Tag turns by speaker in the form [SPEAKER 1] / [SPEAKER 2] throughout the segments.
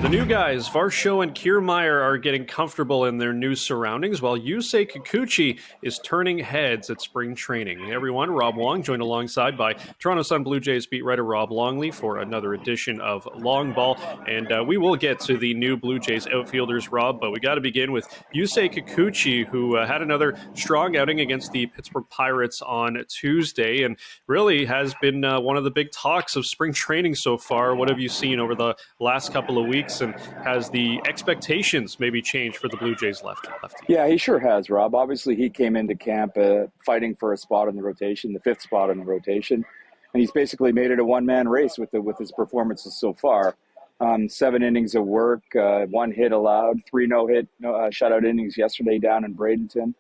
[SPEAKER 1] The new guys, Varsho and Kiermaier, are getting comfortable in their new surroundings, while Yusei Kikuchi is turning heads at spring training. Hey everyone, Rob Wong, joined alongside by Toronto Sun Blue Jays beat writer Rob Longley for another edition of Long Ball. And we will get to the new Blue Jays outfielders, Rob, but we got to begin with Yusei Kikuchi, who had another strong outing against the Pittsburgh Pirates on Tuesday, and really has been one of the big talks of spring training so far. What have you seen over the last couple of weeks? And has the expectations maybe changed for the Blue Jays lefty?
[SPEAKER 2] Yeah, he sure has, Rob. Obviously, he came into camp fighting for a spot in the rotation, the fifth spot in the rotation, and he's basically made it a one-man race with his performances so far. 7 innings of work, 1 hit allowed, 3 no-hit shutout innings yesterday down in Bradenton.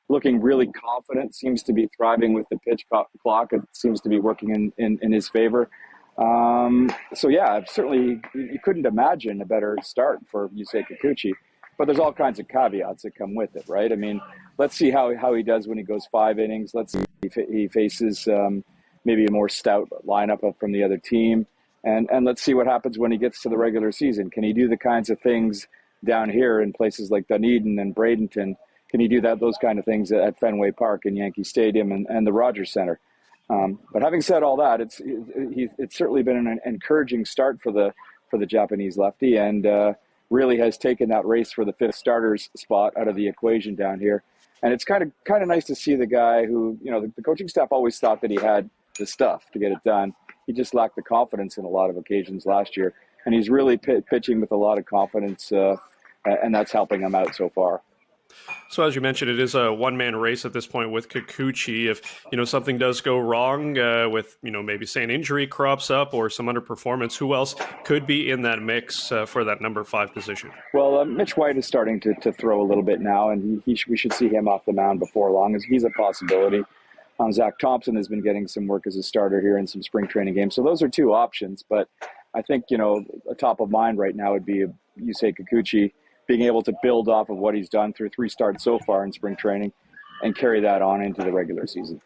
[SPEAKER 2] Looking really confident, seems to be thriving with the pitch clock. It seems to be working in his favor. So yeah, certainly you couldn't imagine a better start for Yusei Kikuchi, but there's all kinds of caveats that come with it, right? I mean, let's see how he does when he goes 5 innings. Let's see if he faces maybe a more stout lineup from the other team, and let's see what happens when he gets to the regular season. Can he do the kinds of things down here in places like Dunedin and Bradenton? Can he do those kind of things at Fenway Park and Yankee Stadium and the Rogers Center? But having said all that, it's certainly been an encouraging start for the Japanese lefty, and really has taken that race for the 5th starter's spot out of the equation down here. And it's kind of nice to see the guy who, the coaching staff always thought that he had the stuff to get it done. He just lacked the confidence in a lot of occasions last year, and he's really pitching with a lot of confidence, and that's helping him out so far.
[SPEAKER 1] So as you mentioned, it is a one-man race at this point with Kikuchi. If, something does go wrong with, maybe say an injury crops up or some underperformance, who else could be in that mix for that number 5 position?
[SPEAKER 2] Well, Mitch White is starting to throw a little bit now, and we should see him off the mound before long, as he's a possibility. Zach Thompson has been getting some work as a starter here in some spring training games. So those are 2 options, but I think, a top of mind right now would be Yusei Kikuchi, being able to build off of what he's done through 3 starts so far in spring training and carry that on into the regular season.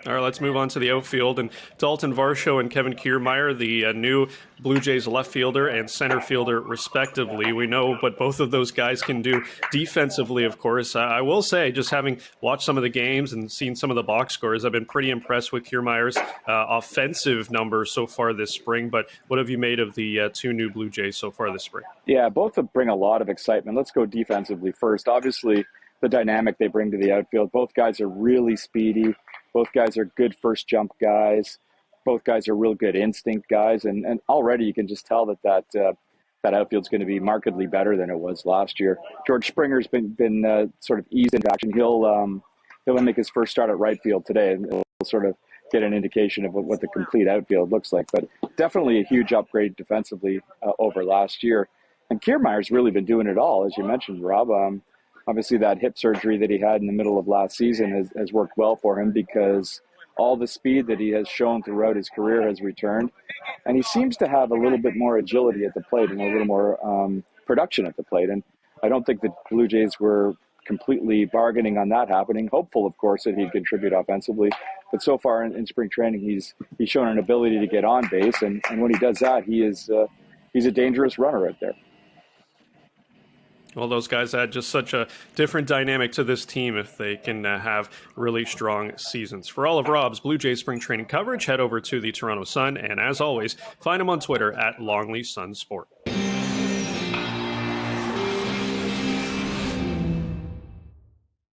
[SPEAKER 1] All right, let's move on to the outfield. And Daulton, Varsho, and Kevin Kiermaier, the new Blue Jays left fielder and center fielder, respectively. We know what both of those guys can do defensively, of course. I will say, just having watched some of the games and seen some of the box scores, I've been pretty impressed with Kiermaier's offensive numbers so far this spring. But what have you made of the 2 new Blue Jays so far this spring?
[SPEAKER 2] Yeah, both bring a lot of excitement. Let's go defensively first. Obviously, the dynamic they bring to the outfield. Both guys are really speedy. Both guys are good first jump guys. Both guys are real good instinct guys. And already you can just tell that outfield's going to be markedly better than it was last year. George Springer's been sort of eased into action. He'll make his first start at right field today, and we'll sort of get an indication of what the complete outfield looks like. But definitely a huge upgrade defensively over last year. And Kiermaier's really been doing it all, as you mentioned, Rob. Obviously, that hip surgery that he had in the middle of last season has worked well for him, because all the speed that he has shown throughout his career has returned. And he seems to have a little bit more agility at the plate and a little more production at the plate. And I don't think the Blue Jays were completely bargaining on that happening. Hopeful, of course, that he'd contribute offensively. But so far in spring training, he's shown an ability to get on base. And when he does that, he's a dangerous runner out there.
[SPEAKER 1] Well, those guys add just such a different dynamic to this team if they can have really strong seasons. For all of Rob's Blue Jays spring training coverage, head over to the Toronto Sun. And as always, find him on Twitter at Longley Sun Sport.